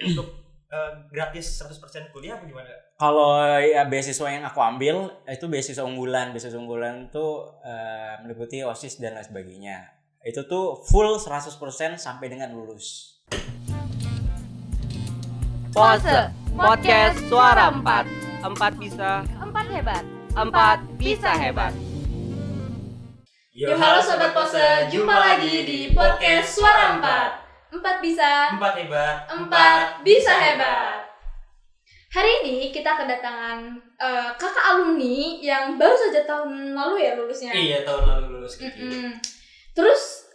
untuk gratis 100% kuliah apa gimana? Kalau ya beasiswa yang aku ambil itu beasiswa unggulan. Beasiswa unggulan tuh meliputi OSIS dan lain sebagainya. Itu tuh full 100% sampai dengan lulus. Pose Podcast Suara 4. 4 bisa, 4 hebat. 4 bisa hebat. Yo, halo Sobat Pose, jumpa lagi di Podcast Suara 4. 4 bisa, 4 hebat, 4 bisa hebat. Hari ini kita kedatangan kakak alumni yang baru saja tahun lalu ya lulusnya. Iya, tahun lalu lulus gitu. Terus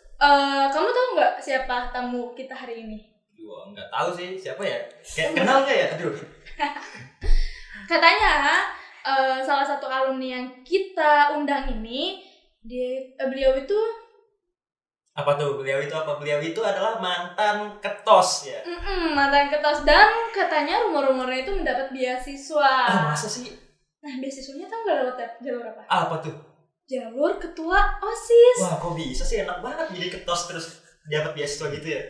kamu tahu nggak siapa tamu kita hari ini? Gua nggak tahu sih siapa ya. Kayak kenal nggak ya? Aduh. Katanya salah satu alumni yang kita undang ini, beliau itu Apa tuh? Beliau itu adalah mantan ketos ya. mantan ketos, dan katanya rumor-rumornya itu mendapat beasiswa. Masa sih? Nah, beasiswanya tahu nggak lewat jalur apa? Apa tuh? Jalur ketua OSIS. Wah, kok bisa sih, enak banget jadi ketos terus dapat beasiswa gitu ya.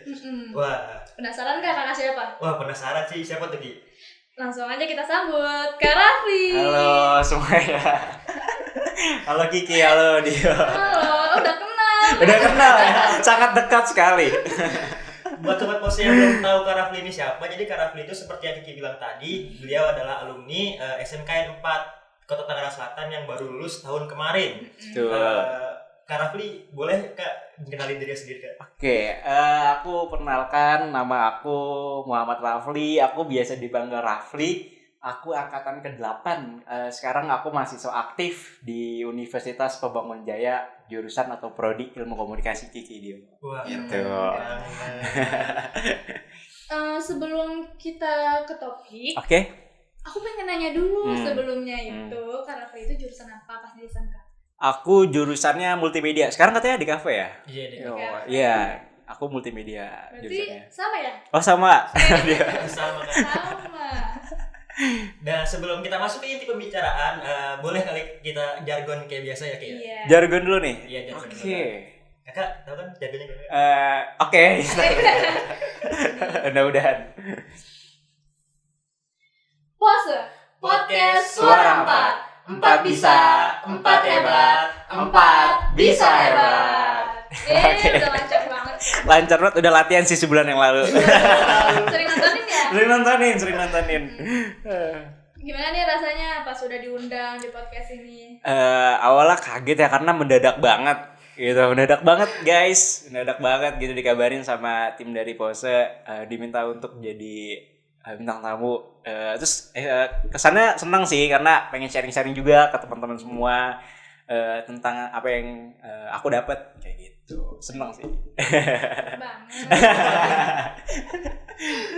Wah. Penasaran nggak kakak siapa? Wah, penasaran sih siapa tuh, Ki? Langsung aja kita sambut Kak Rafli. Halo semuanya. Halo Kiki, halo Dio. Halo, udah kenal. Udah kenal ya, sangat dekat sekali. Buat sobat pose yang belum tahu Kak Rafli ini siapa, jadi Kak Rafli itu seperti yang Kiki bilang tadi, beliau adalah alumni SMKN 4 Kota Tangerang Selatan yang baru lulus tahun kemarin. Kak Rafli, boleh Kak kenalin diri sendiri Kak? Oke, aku perkenalkan, nama aku Muhammad Rafli, aku biasa dipanggil Rafli. Aku angkatan ke-8, sekarang aku mahasiswa aktif di Universitas Pembangunan Jaya, jurusan atau prodi Ilmu Komunikasi Kiki Dio. Wah, gitu. Sebelum kita ke topik, Oke. aku pengen nanya dulu sebelumnya itu, Kak Rafli itu jurusan apa pas di SMK? Aku jurusannya multimedia. Sekarang katanya di kafe ya? Iya deh. Iya, aku multimedia Berarti jurusannya. sama ya? Oh sama. Sama Kak. Sama. Nah, sebelum kita masuk ke inti pembicaraan, boleh kali kita jargon kayak biasa ya Kak? Iya. Jargon dulu nih. Iya, jargon. Oke. Kakak, tahu kan jargonnya gimana? Oke. Mudah-mudahan. Pose Podcast Suara 4. 4 bisa, 4 hebat, 4 bisa hebat. Oke. Udah lancar banget. Lancar banget, udah latihan sih sebulan yang lalu. Sering nontonin ya? Sering nontonin. Gimana nih rasanya pas sudah diundang di podcast ini? Awalnya kaget ya karena mendadak banget gitu, mendadak banget guys, mendadak banget gitu dikabarin sama tim dari Pose, diminta untuk jadi bintang tamu. Terus kesannya senang sih karena pengen sharing-sharing juga ke teman-teman semua tentang apa yang aku dapat kayak gitu. Senang sih. Banget.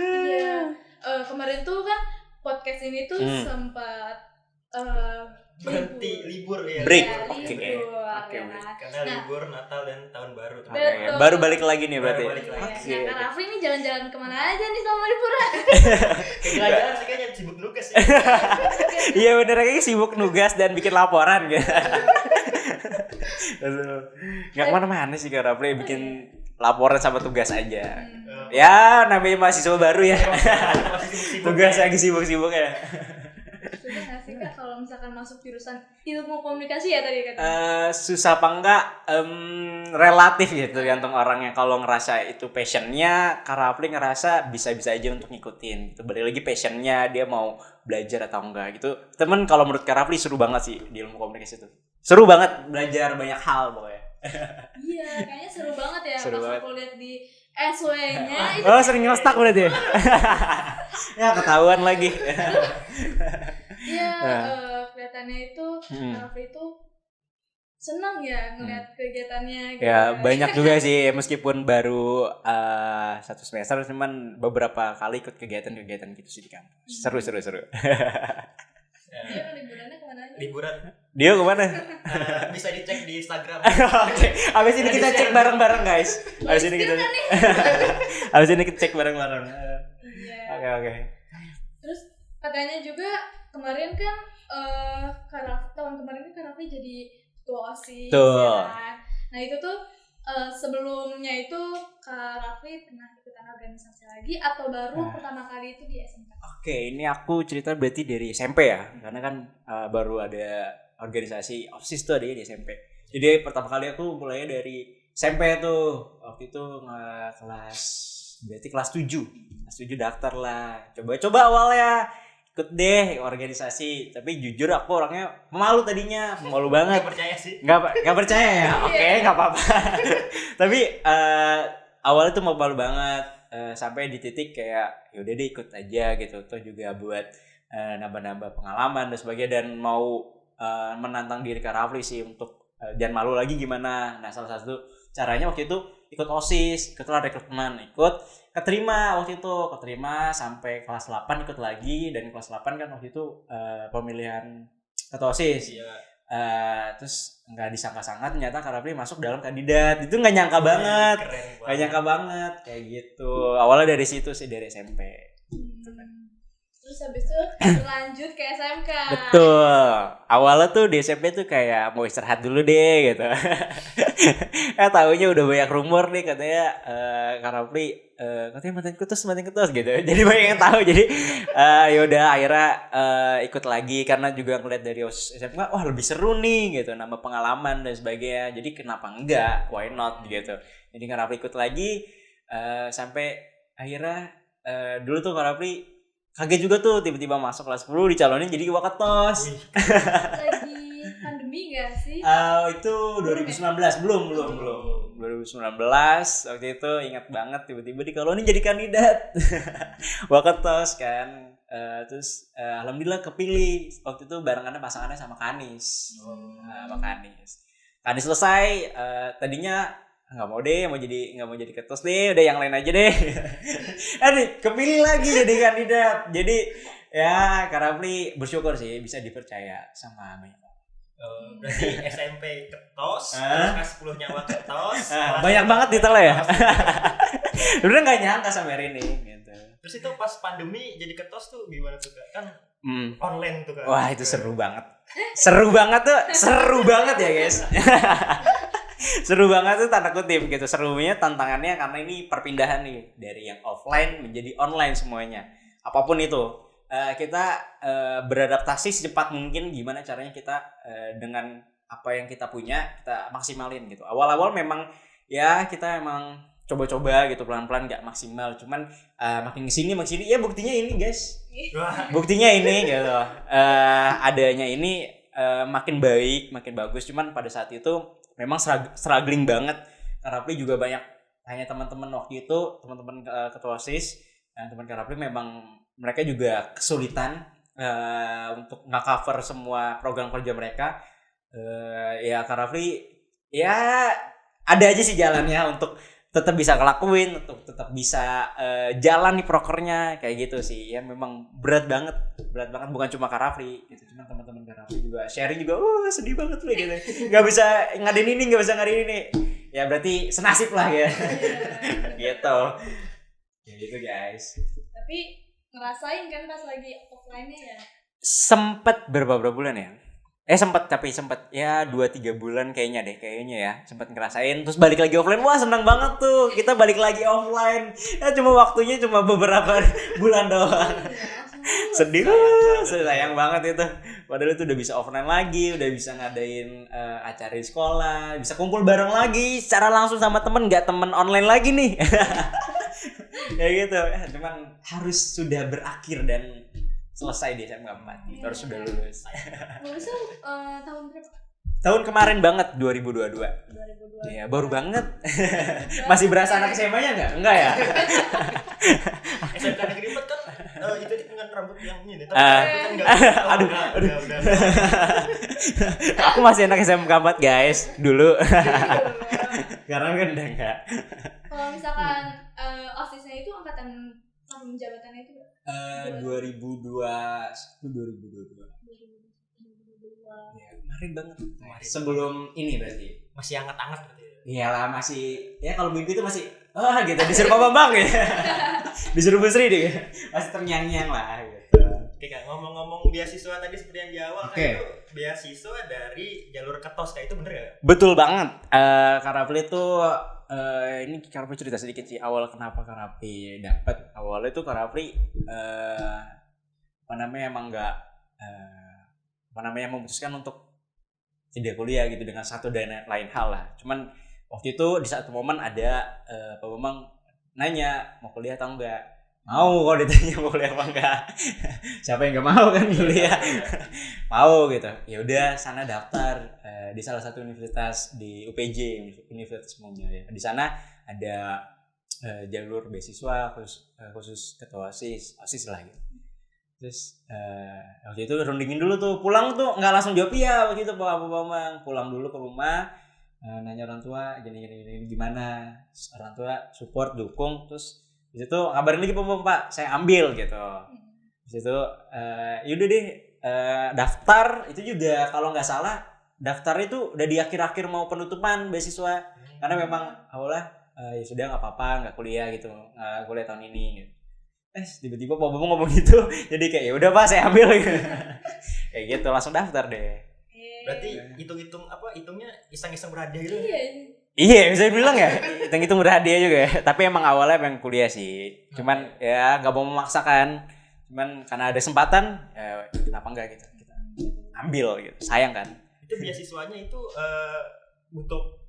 Iya. Kemarin tuh kan podcast ini tuh sempat Berhenti libur ya. Break. Ya, Oke. libur, Oke, ya break. kan? Karena libur Natal dan tahun baru. Betul. Baru balik lagi nih berarti. Baru balik lagi. Oke. Nah, Kak Rafli ini jalan-jalan kemana aja nih selama liburan? Kayak jalan-jalan sih kayaknya sibuk nugas ya. Iya bener, kayaknya sibuk nugas dan bikin laporan gitu. Nggak kemana-mana sih Kak Rafli, bikin laporan sama tugas aja. Ya namanya mahasiswa baru ya. Masih sibuk-sibuk. Tugas lagi sibuk-sibuk ya. Sudah nggak sih Kak kalau misalkan masuk jurusan ilmu komunikasi ya tadi kata? Susah apa enggak, relatif gitu, tergantung orangnya. Kalau ngerasa itu passionnya, Kak Rafli ngerasa bisa-bisa aja untuk ngikutin gitu. Balik lagi passionnya, dia mau belajar atau enggak gitu. Temen kalau menurut Kak Rafli seru banget sih di ilmu komunikasi itu. Seru banget, belajar banyak hal pokoknya. Iya, kayaknya seru banget ya. Seru pas banget. aku lihat di SW-nya itu. Oh sering ngestak berarti ya? Ya ketahuan lagi. Iya, kelihatannya itu Rafli itu senang ya ngeliat kegiatannya gitu. Ya banyak juga sih, meskipun baru 1 semester, cuman beberapa kali ikut kegiatan-kegiatan gitu sih di kampus. Seru. Dia liburannya kemana aja? Liburan. Dia kemana? Bisa dicek di Instagram. Oke, abis ini kita cek bareng-bareng guys. Abis ini kita cek bareng-bareng. Iya. Oke. Terus katanya juga kemarin kan tahun kemarin kan Kak Rafli jadi ketua OSIS. Tuh. Ya kan? Nah itu tuh sebelumnya itu Kak Rafli pernah ikutan organisasi lagi atau baru pertama kali itu di SMK? Oke, ini aku cerita berarti dari SMP ya, karena kan baru ada organisasi OSIS tuh ada di SMP. Jadi pertama kali aku mulainya dari SMP tuh, waktu itu kelas 7 daftar lah, coba awalnya ikut deh organisasi, tapi jujur aku orangnya malu tadinya, malu banget. Gak percaya sih. Nggak percaya ya, oke nggak apa-apa. Tapi awalnya tuh malu banget, sampai di titik kayak yaudah deh ikut aja gitu, tuh juga buat nambah-nambah pengalaman dan sebagainya, dan mau menantang diri Kak Rafli sih untuk jangan malu lagi gimana. Nah salah satu caranya waktu itu ikut OSIS, ikutlah rekrutmen, keterima sampai kelas 8 ikut lagi, dan kelas 8 kan waktu itu pemilihan ketua OSIS. Iya. Terus nggak disangka-sangka ternyata Kak Rafli masuk dalam kandidat. Itu nggak nyangka banget. Nggak nyangka banget kayak gitu. Awalnya dari situ sih, dari SMP. Terus habis itu berlanjut ke SMK. Betul. Awalnya tuh di SMP tuh kayak mau istirahat dulu deh gitu. Taunya udah banyak rumor nih katanya Kak Rafli katanya mantan ketus gitu. Jadi banyak yang tahu. Jadi yaudah akhirnya ikut lagi karena juga ngeliat dari SMK, wah lebih seru nih gitu, nambah pengalaman dan sebagainya. Jadi kenapa enggak? Why not gitu. Jadi Kak Rafli ikut lagi sampai akhirnya dulu tuh Kak Rafli kaget juga tuh tiba-tiba masuk kelas 10 dicalonin jadi Wakatos. Lagi pandemi gak sih? Itu 2019 belum 2019 waktu itu ingat banget tiba-tiba dicalonin jadi kandidat Wakatos kan. Terus alhamdulillah kepilih waktu itu barengannya pasangannya sama Kanis. Sama Kanis selesai, tadinya nggak mau jadi ketus deh, udah yang lain aja deh. Kepilih lagi jadi kandidat. Jadi ya Kak Rafli bersyukur sih bisa dipercaya sama banyak orang. Berarti SMP ketos, terus kelas 10 nyawa ketos. Banyak banget detailnya ya. Udah nggak nyangka sampai hari ini gitu. Terus itu pas pandemi jadi ketos tuh gimana tuh Kak? Kan online tuh Kak. Wah itu seru banget ya guys. Seru banget tuh tanda kutip gitu. Serunya tantangannya karena ini perpindahan nih dari yang offline menjadi online semuanya. Apapun itu kita beradaptasi secepat mungkin. Gimana caranya kita dengan apa yang kita punya kita maksimalin gitu. Awal-awal memang ya kita emang coba-coba gitu pelan-pelan nggak maksimal. Cuman makin kesini ya buktinya ini guys. Buktinya ini gitu. Adanya ini makin baik, makin bagus. Cuman pada saat itu memang struggling banget. Kak Rafli juga banyak tanya teman-teman waktu itu, teman-teman ketua OSIS, teman Kak Rafli memang mereka juga kesulitan untuk nge-cover semua program kerja mereka. Ya Kak Rafli ya ada aja sih jalannya untuk tetap bisa ngelakuin, untuk tetap bisa jalan di prokernya kayak gitu sih. Ya memang berat banget bukan cuma Kak Rafli gitu, cuma teman-teman Kak Rafli juga sharing juga, sedih banget loh gitu. Enggak bisa ngadain ini. Ya berarti senasib lah ya. Gitu. Ya gitu guys. Tapi ngerasain kan pas lagi offline-nya ya? Sempet berapa bulan ya? Sempet ya 2-3 bulan kayaknya ya sempet ngerasain, terus balik lagi offline. Wah senang banget tuh kita balik lagi offline ya, cuma waktunya cuma beberapa bulan doang. Sedih, sayang banget itu, padahal itu udah bisa offline lagi, udah bisa ngadain acara di sekolah, bisa kumpul bareng lagi secara langsung sama temen, nggak temen online lagi nih. Ya gitu, cuman harus sudah berakhir dan selesai di SMK 4 harus sudah lulus. Lulusnya tahun berapa? Tahun kemarin banget 2022. Iya, baru banget. Masih berasa anak SMA-nya enggak? Enggak ya? SMK Negeri 4 kan itu dengan rambut yang ini. Tapi kan enggak. Aduh. Udah. Aku masih anak SMK 4 guys dulu. Sekarang kan udah enggak. Kalau misalkan OSIS-nya itu angkatan tahun jabatannya itu 2022. Ya, kemarin banget. Sebelum ini berarti. Masih hangat-hangat berarti. Iyalah masih, ya kalau mimpi itu masih gitu disuruh Pak Bambang ya. Disuruh Bu Sri deh. Masih terngiang-ngiang lah gitu. Oke Kak, ngomong-ngomong beasiswa tadi seperti yang di awal Oke. kan itu beasiswa dari jalur ketos Kak, itu bener gak? Betul banget. Kak Rafli tuh ini Kak Rafli cerita sedikit sih awal kenapa Kak Rafli dapat. Awalnya tuh Kak Rafli emang nggak memutuskan untuk tidak kuliah gitu dengan satu dan lain hal lah. Cuman waktu itu di satu momen ada Pak Bambang nanya mau kuliah atau enggak. Mau, kalau ditanya mau kuliah apa enggak. Siapa yang enggak mau kan kuliah. Mau gitu. Ya udah sana daftar di salah satu universitas di UPJ, Universitas Muhammadiyah. Di sana ada jalur beasiswa khusus ketua OSIS lah gitu. Terus waktu itu rundingin dulu tuh, pulang tuh nggak langsung jawab iya waktu itu Pak Bambang. Pulang dulu ke rumah, nanya orang tua gini gimana. Terus orang tua support, dukung. Terus di situ kabarin lagi Pak, saya ambil gitu. Di situ yaudah deh daftar. Itu juga kalau nggak salah daftar itu udah di akhir-akhir mau penutupan beasiswa, karena memang awalnya ya sudah nggak apa-apa nggak kuliah gitu, nggak kuliah tahun ini gitu. Tiba-tiba Pak Bambang ngomong gitu, jadi kayak ya udah Pak saya ambil gitu. Kayak gitu langsung daftar deh. Berarti hitungnya iseng-iseng berhadiah gitu. Iya bisa dibilang ya, hitung berhadiah juga ya. Tapi emang awalnya pengen kuliah sih, cuman ya nggak mau memaksakan. Cuman karena ada kesempatan, ya kenapa enggak gitu kita ambil gitu. Sayang kan? Itu beasiswanya itu untuk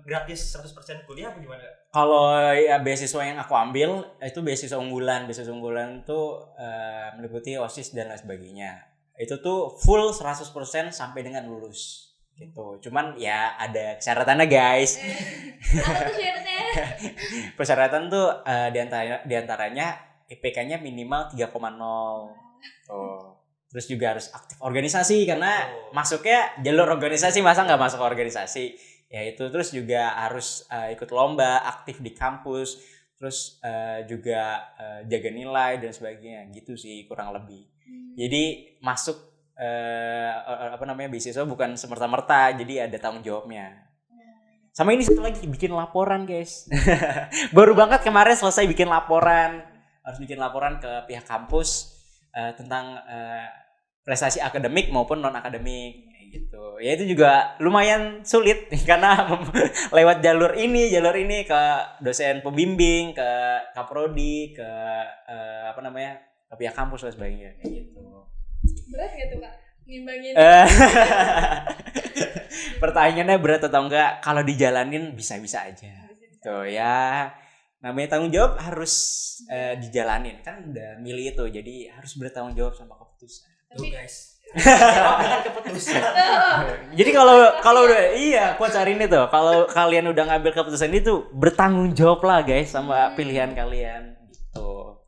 gratis 100% kuliah apa gimana? Kalau ya beasiswa yang aku ambil itu beasiswa unggulan. Beasiswa unggulan itu meliputi OSIS dan lain sebagainya. Itu tuh full 100% sampai dengan lulus gitu. Cuman ya ada persyaratannya guys. Apa tuh syaratnya? Persyaratan tuh diantaranya IPK-nya minimal 3,0. Tuh. Terus juga harus aktif organisasi karena masuknya jalur organisasi, masa nggak masuk organisasi. Ya itu, terus juga harus ikut lomba, aktif di kampus, terus juga jaga nilai dan sebagainya gitu sih kurang lebih. Jadi masuk beasiswa bukan semerta-merta, jadi ada tanggung jawabnya. Sama ini satu lagi, bikin laporan guys. Baru banget kemarin selesai bikin laporan, harus bikin laporan ke pihak kampus tentang prestasi akademik maupun non akademik gitu. Ya itu juga lumayan sulit karena lewat jalur ini ke dosen pembimbing, ke kaprodi, ke ke pihak kampus dan sebagainya kayak gitu. Berat gak tuh Kak? Ngimbangin. Pertanyaannya berat atau enggak? Kalau dijalanin bisa-bisa aja. Tuh ya, namanya tanggung jawab harus dijalanin. Kan udah milih itu, jadi harus bertanggung jawab sama keputusan. Tuh guys. Dengan keputusan. Jadi kalau udah quotes hari ini tuh, kalau kalian udah ngambil keputusan itu bertanggung jawab lah guys sama pilihan kalian gitu.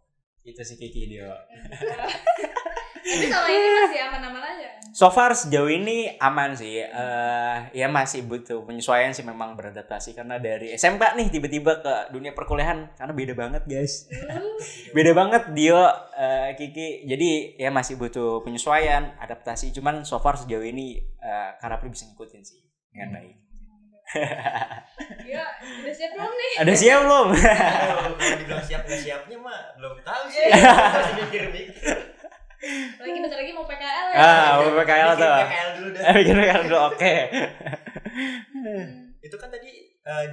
Itu sih Kiki Dio. Tapi selama ini masih aman-aman aja. So far sejauh ini aman sih. Ya masih butuh penyesuaian sih, memang beradaptasi karena dari SMK nih tiba-tiba ke dunia perkuliahan karena beda banget guys. Beda banget Dio, Kiki. Jadi ya masih butuh penyesuaian, adaptasi. Cuman so far sejauh ini Kak Rafli bisa ngikutin sih dengan baik. Ya, udah siap belum nih? Ada siap belum? Kalau dibilang siap nggak siapnya mah belum tahu sih. Masih mikir-mikir. Lagi bentar lagi mau PKL ya. Mau PKL tuh. PKL dulu dah. Bikin PKL dulu, oke. Itu kan tadi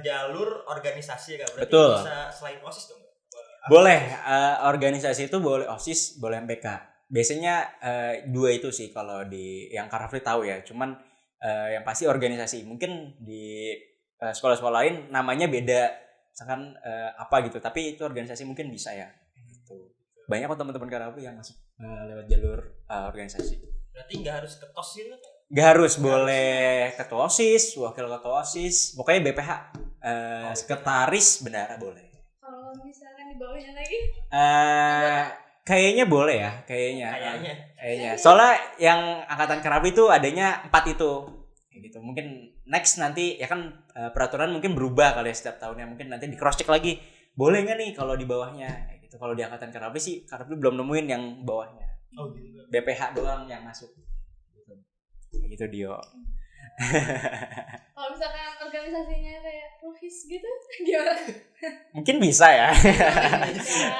jalur organisasi ya Kak. Berarti Betul. bisa selain OSIS dong? Boleh, organisasi itu boleh OSIS, boleh MPK. Biasanya dua itu sih kalau di yang Kak Rafli tahu ya. Cuman yang pasti organisasi. Mungkin di sekolah-sekolah lain namanya beda. Misalkan apa gitu, tapi itu organisasi mungkin bisa ya. Gitu. Banyak kok teman-teman Kak Rafli yang masuk lewat jalur organisasi. Berarti nggak harus ketos gitu? Nggak harus, boleh ketua OSIS, wakil ketua OSIS, pokoknya BPH, sekretaris bendara boleh. Kalau misalkan di bawahnya lagi? Kayaknya boleh ya, kayaknya. Soalnya yang angkatan Kak Rafli itu adanya 4 itu. Kayak gitu. Mungkin next nanti ya kan peraturan mungkin berubah kali ya setiap tahunnya. Mungkin nanti di cross check lagi. Boleh nggak nih kalau di bawahnya? Kayak gitu. Kalau di angkatan Kak Rafli sih, Kak Rafli belum nemuin yang bawahnya. Oh gitu. BPH doang yang masuk. Kayak gitu Dio. Kalau misalkan organisasinya kayak Rohis gitu, gimana? Mungkin bisa ya.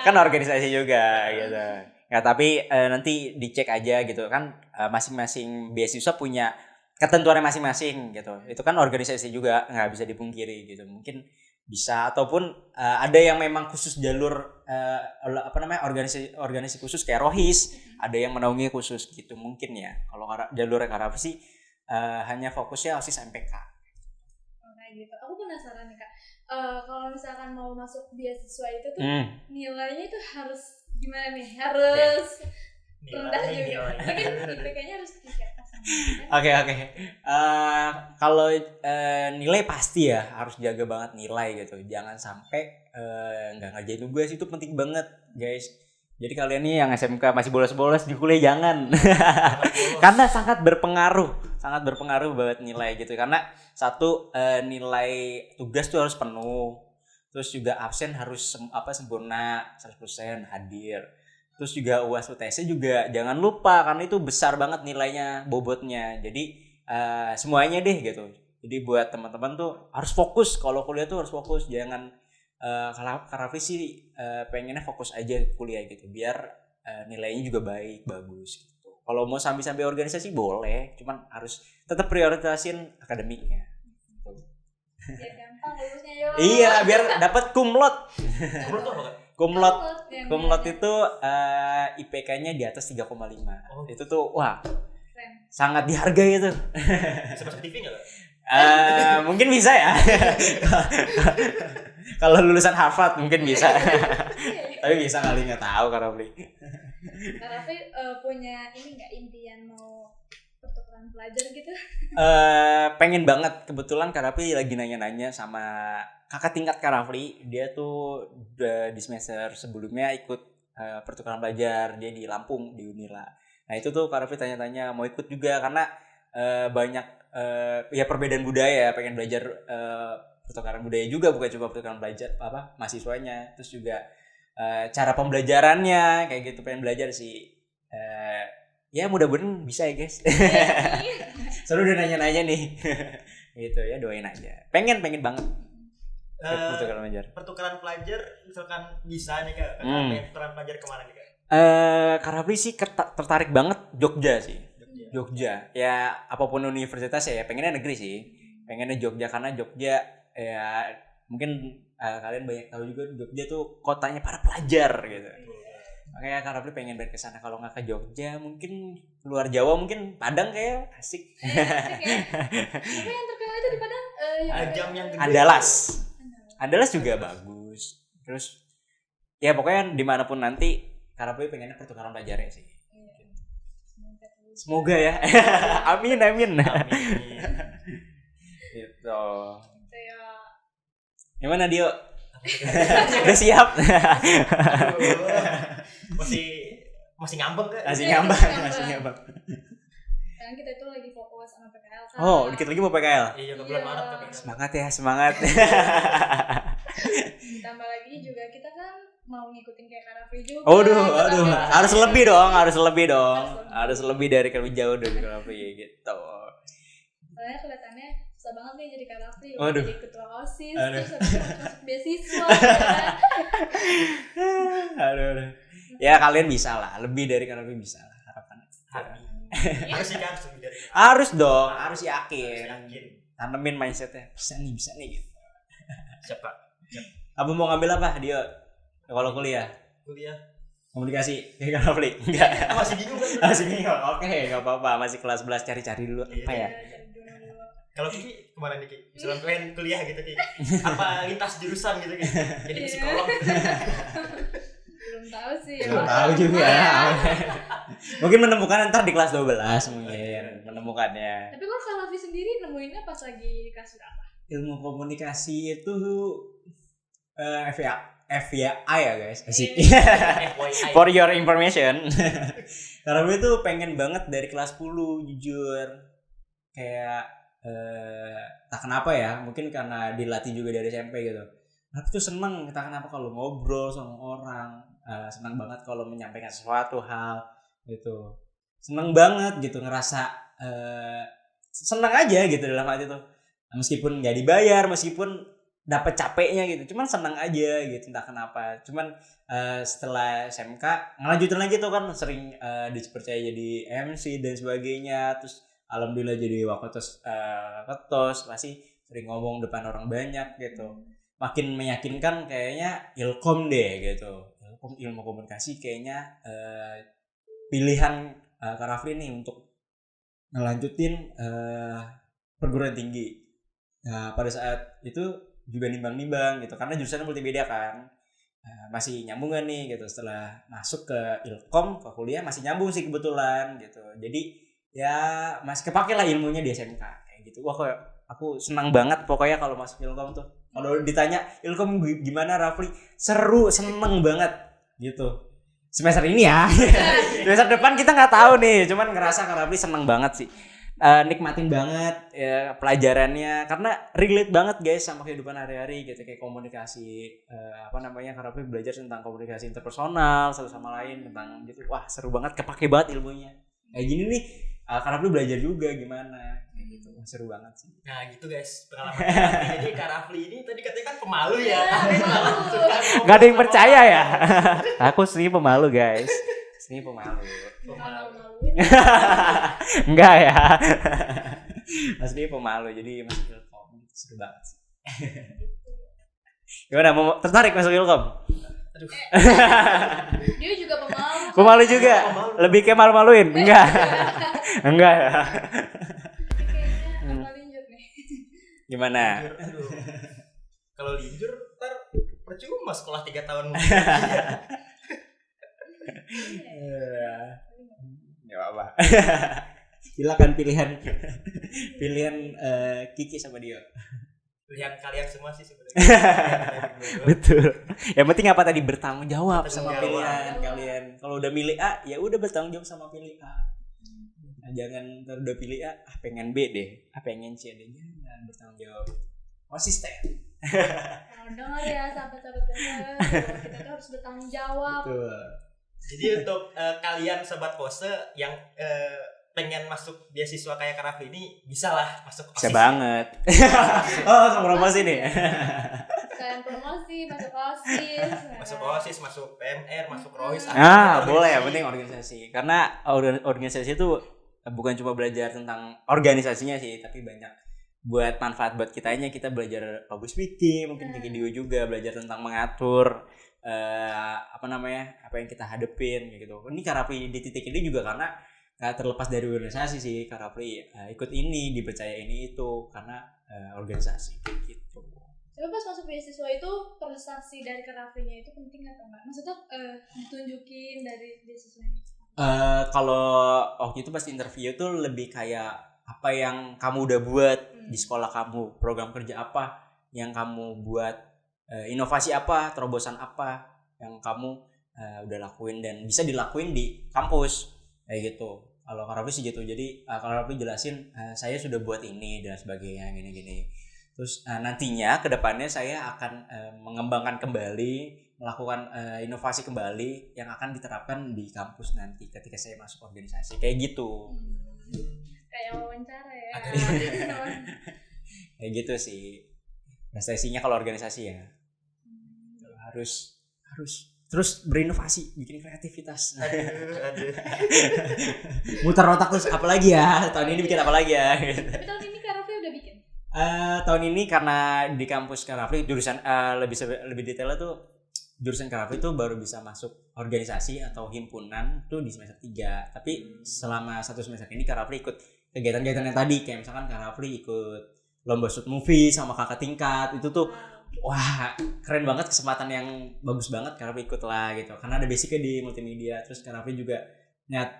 Kan organisasi juga gitu. Ya tapi nanti dicek aja gitu kan, masing-masing beasiswa punya ketentuannya masing-masing gitu. Itu kan organisasi juga nggak bisa dipungkiri gitu. Mungkin bisa ataupun ada yang memang khusus jalur organisasi khusus kayak Rohis, ada yang menaungi khusus gitu mungkin ya. Kalau jalur Karafi sih hanya fokusnya OSIS MPK. Kayak gitu. Aku penasaran nih Kak. Kalau misalkan mau masuk beasiswa itu tuh nilainya itu harus gimana nih? Harus rendah juga. Mungkin IPK-nya harus 3. Oke. Kalau nilai pasti ya harus jaga banget nilai gitu. Jangan sampai nggak ngerjain tugas, itu penting banget guys. Jadi kalian nih yang SMK masih bolos-bolos di kuliah jangan. Karena sangat berpengaruh banget nilai gitu. Karena satu, nilai tugas tuh harus penuh. Terus juga absen harus sempurna 100% hadir. Terus juga UAS UTS juga jangan lupa karena itu besar banget nilainya, bobotnya. Jadi semuanya deh gitu. Jadi buat teman-teman tuh harus fokus, kalau kuliah tuh harus fokus. Jangan Karafi sih pengennya fokus aja kuliah gitu biar nilainya juga bagus gitu. Kalau mau sambil organisasi boleh, cuman harus tetap prioritasin akademiknya. Biar gampang lulusnya yo. Iya, biar dapat kumlot. Kumlot apa kan? Kumlot itu IPK-nya di atas 3,5. Oh. Itu tuh wah. Keren. Sangat dihargai itu. Bisa masuk TV enggak? Mungkin bisa ya. Kalau lulusan Harvard mungkin bisa. Tapi bisa kali nggak tahu Karafi. Karafi punya ini nggak impian mau pertukaran pelajar gitu? Pengen banget. Kebetulan Karafi lagi nanya-nanya sama kakak tingkat Karafi. Dia tuh di semester sebelumnya ikut pertukaran pelajar. Dia di Lampung di Unila. Nah itu tuh Karafi tanya-tanya mau ikut juga karena banyak ya perbedaan budaya. Pengen belajar pertukaran budaya juga, bukan cuma pertukaran belajar mahasiswanya. Terus juga cara pembelajarannya kayak gitu, pengen belajar sih. Ya mudah-mudahan bisa ya guys. Seru udah nanya-nanya nih. Gitu ya, doain aja. Pengen banget. Pertukaran pelajar misalkan bisa nih Kak. Pertukaran pelajar kemana nih Kak? Karafi sih tertarik banget Jogja sih. Jogja. Ya apapun universitas ya pengennya negeri sih. Pengennya Jogja karena Jogja ya mungkin kalian banyak tahu juga Jogja tuh kotanya para pelajar gitu. Makanya Karafi pengen balik ke sana. Kalau nggak ke Jogja mungkin luar Jawa, mungkin Padang kayak asik. Tapi yang terkenal itu di Padang Ajam yang gede. Andalas juga bagus. Terus ya pokoknya dimanapun nanti Karafi pengennya pertukaran pelajarnya sih. Semoga ya. Amin. Gitu. Gimana Dio? Udah siap? Masih ngambek Kak? Masih ngambek. Sekarang kita itu lagi fokus sama PKL kan. Oh, dikit lagi mau PKL. Iya, ke bulan Maret Kak. Semangat. Ditambah lagi juga kita kan mau ngikutin kayak Karafi juga. Aduh. Harus lebih dong. Harus lebih dari Karafi, jauh dari Karafi gitu. Soalnya kelihatannya susah banget nih jadi Karafi. Waduh. Jadi ketua OSIS, terus habis itu masuk beasiswa. Aduh. Ya kalian bisa lah, lebih dari Karafi bisa lah harapannya. Harus sih Kak, lebih dari. Harus dong, harus yakin. Tanemin mindsetnya, bisa nih gitu. Siapa? Apa mau ngambil apa dia kalau kuliah? Komunikasi kayak Karafi? Enggak. Masih bingung kan? Oke, enggak apa-apa, masih kelas 11 cari-cari dulu apa ya? Kalau Kiki kemana nih Kiki? Misalnya pengen kuliah gitu Kiki. Apa lintas jurusan gitu Kiki? Jadi psikolog. Belum tahu sih. Belum tahu juga. Mungkin menemukan ntar di kelas 12 mungkin menemukannya. Tapi kalau Karafi sendiri nemuinnya pas lagi kelas berapa? Ilmu komunikasi itu FYI ya guys. Asik. For your information. Karena gue tuh pengen banget dari kelas 10 jujur. Kayak tak kenapa ya, mungkin karena dilatih juga dari SMP gitu. Tapi tuh seneng, tak kenapa kalau ngobrol sama orang, seneng banget kalau menyampaikan sesuatu hal gitu. Seneng banget gitu, ngerasa seneng aja gitu dalam hati tuh. Meskipun nggak dibayar, meskipun dapet capeknya gitu, cuman senang aja gitu, entah kenapa. Cuman setelah SMK ngelanjutin lagi tuh kan sering dipercaya jadi MC dan sebagainya, terus alhamdulillah jadi waketos ketos, pasti sering ngomong depan orang banyak gitu. Makin meyakinkan kayaknya Ilkom deh gitu. Ilmu komunikasi kayaknya pilihan Kak Rafli nih untuk ngelanjutin perguruan tinggi. Nah, pada saat itu juga nimbang-nimbang gitu, karena jurusannya multimedia kan. Masih nyambung gak nih gitu, setelah masuk ke Ilkom ke kuliah masih nyambung sih kebetulan gitu. Jadi ya masih kepake lah ilmunya di SMK kayak gitu. Wah, aku senang banget pokoknya kalau masuk Ilkom tuh. Kalau ditanya Ilkom gimana Rafli, seru, seneng banget gitu. Semester ini ya. Semester depan kita nggak tahu nih, cuman ngerasa Kak Rafli seneng banget sih. Nikmatin banget ya pelajarannya, karena relate banget guys sama kehidupan hari-hari gitu, kayak komunikasi Kak Rafli belajar tentang komunikasi interpersonal satu sama lain, tentang gitu. Wah, seru banget, kepake banget ilmunya. Kayak gini nih Kak Rafli belajar juga gimana kayak gitu. Seru banget sih. Nah gitu guys pengalaman jadi Kak Rafli ini tadi katanya kan pemalu ya. Gak ada yang percaya ya. Aku sih pemalu guys. Sini pemalu. Enggak ya. Asli pemalu, jadi masuk Ilkom seru banget sih. Gimana, mau tertarik masuk Ilkom? Aduh. Dia juga pemalu. Pemalu juga. Lebih kayak malu-maluin? Enggak. Enggak ya. Kayaknya linjur nih. Gimana? Aduh. Kalau linjur ntar percuma sekolah 3 tahun. Gak apa-apa. Silakan pilihan Kiki sama Dio. Pilihan kalian semua sih sebenarnya. Betul. Yang penting apa tadi, bertanggung jawab sama Bertanggung pilihan kalian. Kalau udah milih A, ya udah bertanggung jawab sama pilih A. Nah, jangan ntar udah pilih A, pengen B deh, pengen C deh. Jangan, bertanggung jawab. Konsisten. Dengar ya sahabat-sahabat kita tuh harus bertanggung jawab. Betul. Jadi untuk kalian sobat pose yang pengen masuk beasiswa kayak Kak Rafli ini, bisa lah masuk Bisa OSIS. banget. Oh, langsung promosi nih. Kalian promosi, masuk OSIS. Masuk OSIS, masuk PMR, masuk ROIS. Boleh ya, penting organisasi. Karena organisasi itu bukan cuma belajar tentang organisasinya sih, tapi banyak buat manfaat buat kitanya. Kita belajar public speaking, mungkin kayak Dio juga belajar tentang mengatur apa yang kita hadepin gitu. Ini Kak Rafli di titik ini juga karena gak terlepas dari organisasi sih. Kak Rafli ikut ini, dipercaya ini itu karena organisasi gitu. Coba pas masuk beasiswa itu prestasi dari Kak Raflinya itu penting atau enggak? Maksudnya ditunjukin dari beasiswanya? Kalau waktu itu pas interview tuh lebih kayak apa yang kamu udah buat di sekolah kamu, program kerja apa yang kamu buat, inovasi apa, terobosan apa yang kamu udah lakuin dan bisa dilakuin di kampus kayak gitu. Kalau Kak Rafli sih gitu. Jadi Kak Rafli jelasin saya sudah buat ini dan sebagainya gini-gini. Terus nantinya kedepannya saya akan mengembangkan kembali, melakukan inovasi kembali yang akan diterapkan di kampus nanti ketika saya masuk organisasi kayak gitu. Kayak wawancara ya. Kayak gitu sih prestasinya kalau organisasi ya. Harus terus berinovasi, bikin kreativitas. Aduh. Muter otak terus apa lagi ya? Tahun ini bikin apa lagi ya? Tapi tahun ini Kak Rafli udah bikin? Tahun ini karena di kampus Kak Rafli jurusan lebih detailnya tuh jurusan Kak Rafli tuh baru bisa masuk organisasi atau himpunan tuh di semester 3. Tapi selama 1 semester ini Kak Rafli ikut kegiatan-kegiatan yang tadi, kayak misalkan Kak Rafli ikut lomba shoot movie sama kakak tingkat. Itu tuh wah, keren banget, kesempatan yang bagus banget Kak Rafli ikut lah gitu. Karena ada basicnya di multimedia. Terus Kak Rafli juga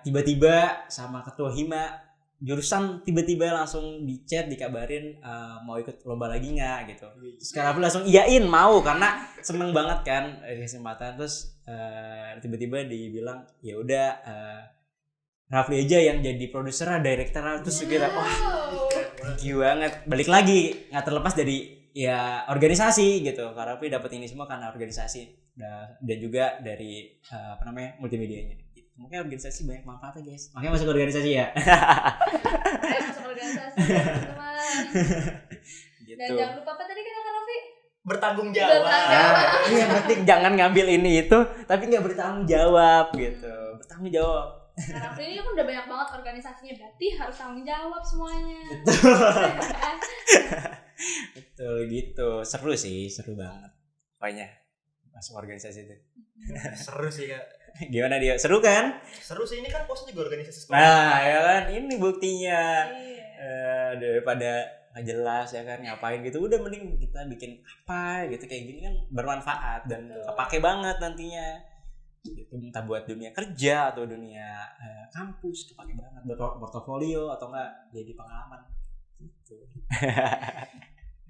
tiba-tiba sama ketua Hima jurusan tiba-tiba langsung di chat dikabarin mau ikut lomba lagi nggak gitu. Terus Kak Rafli langsung iyain mau karena seneng banget kan kesempatan. Terus tiba-tiba dibilang ya udah Rafli aja yang jadi produser, direktur. Terus kita wah thank you banget. Balik lagi nggak terlepas dari ya organisasi gitu. Kak Rafli dapat ini semua karena organisasi dan juga dari multimedianya. Mungkin organisasi banyak manfaatnya guys. Makanya masuk organisasi ya. Masuk organisasi teman-teman. Gitu. Dan jangan lupa apa tadi kata Kak Rafli? bertanggung jawab. Nah, yang penting jangan ngambil ini itu tapi nggak bertanggung jawab gitu. Bertanggung jawab. Karena ini kan udah banyak banget organisasinya, berarti harus tanggung jawab semuanya. Betul gitu. Seru banget. Pokoknya masuk organisasi itu. Seru sih Kak. Gimana dia? Seru kan? Seru sih, ini kan posnya juga organisasi sekolah. Nah, ya kan ini buktinya. Iya. Daripada nggak jelas ya kan ngapain gitu, udah mending kita bikin apa gitu kayak gini kan bermanfaat dan kepake banget nantinya gitu, entah buat dunia kerja atau dunia kampus kepake banget buat portofolio atau enggak jadi pengalaman gitu.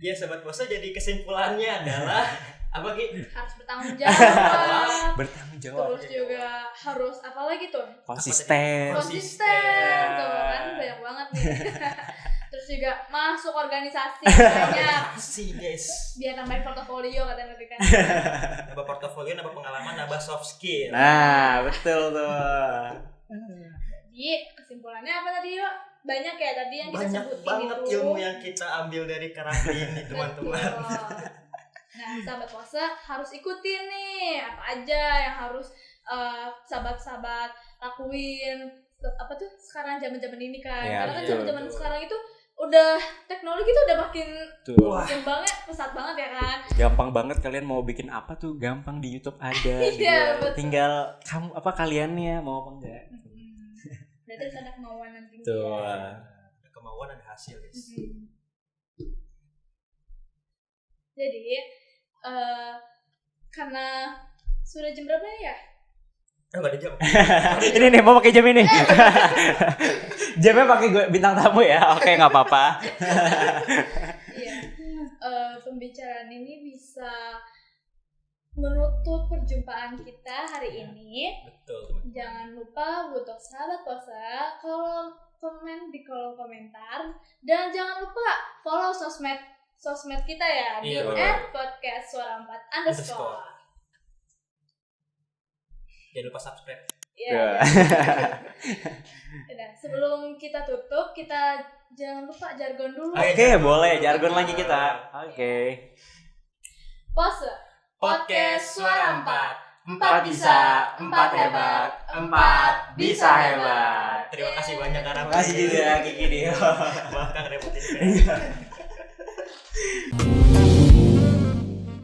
Ya Sobat Pose, jadi kesimpulannya adalah apa Ki? Harus bertanggung jawab. Bertanggung jawab. Terus juga harus apa lagi tuh? Konsisten. Tuh kan banyak banget nih. Terus juga masuk organisasi banyak. Sih guys. Biar nambahin portofolio katanya tadi kan. Nambah portofolio, nambah pengalaman, nambah soft skill. Nah, betul tuh. Jadi kesimpulannya apa tadi yuk? Banyak ya tadi yang kita Banyak sebutin banget itu. ilmu yang kita ambil dari Karafli ini teman-teman. Betul. Nah, sahabat Pose harus ikutin nih apa aja yang harus sahabat-sahabat lakuin. Apa tuh sekarang zaman-zaman ini kan? Ya, karena kan betul, zaman-zaman betul. sekarang itu udah teknologi tuh udah makin Tuh. kembangnya pesat banget ya kan. Gampang banget kalian mau bikin apa tuh gampang di YouTube ada. Iya, betul. Tinggal kamu apa kaliannya mau apa enggak. Berarti harus ada kemauan nanti. Tuh. Ada kemauan, ada hasil guys. Jadi karena sudah jam berapa ya? Enggak ada jam. Ini nih mau pakai jam ini. Jamnya pakai gue bintang tamu ya. Oke, enggak apa-apa. Iya. Pembicaraan ini bisa menutup perjumpaan kita hari ini. Betul teman. Jangan lupa untuk sahabat Pose kalau komen di kolom komentar, dan jangan lupa follow sosmed kita ya di Iya, @podcastsuara4_. Jangan lupa subscribe. Iya. Nah, sebelum kita tutup, kita jangan lupa jargon dulu. Oke, boleh jargon lagi kita. Oke. Pose Podcast Suara 4. 4 bisa, 4 hebat, 4 bisa hebat. Terima kasih banyak Karafli. Terima kasih juga Kiki Dio. Maaf Kang repotin.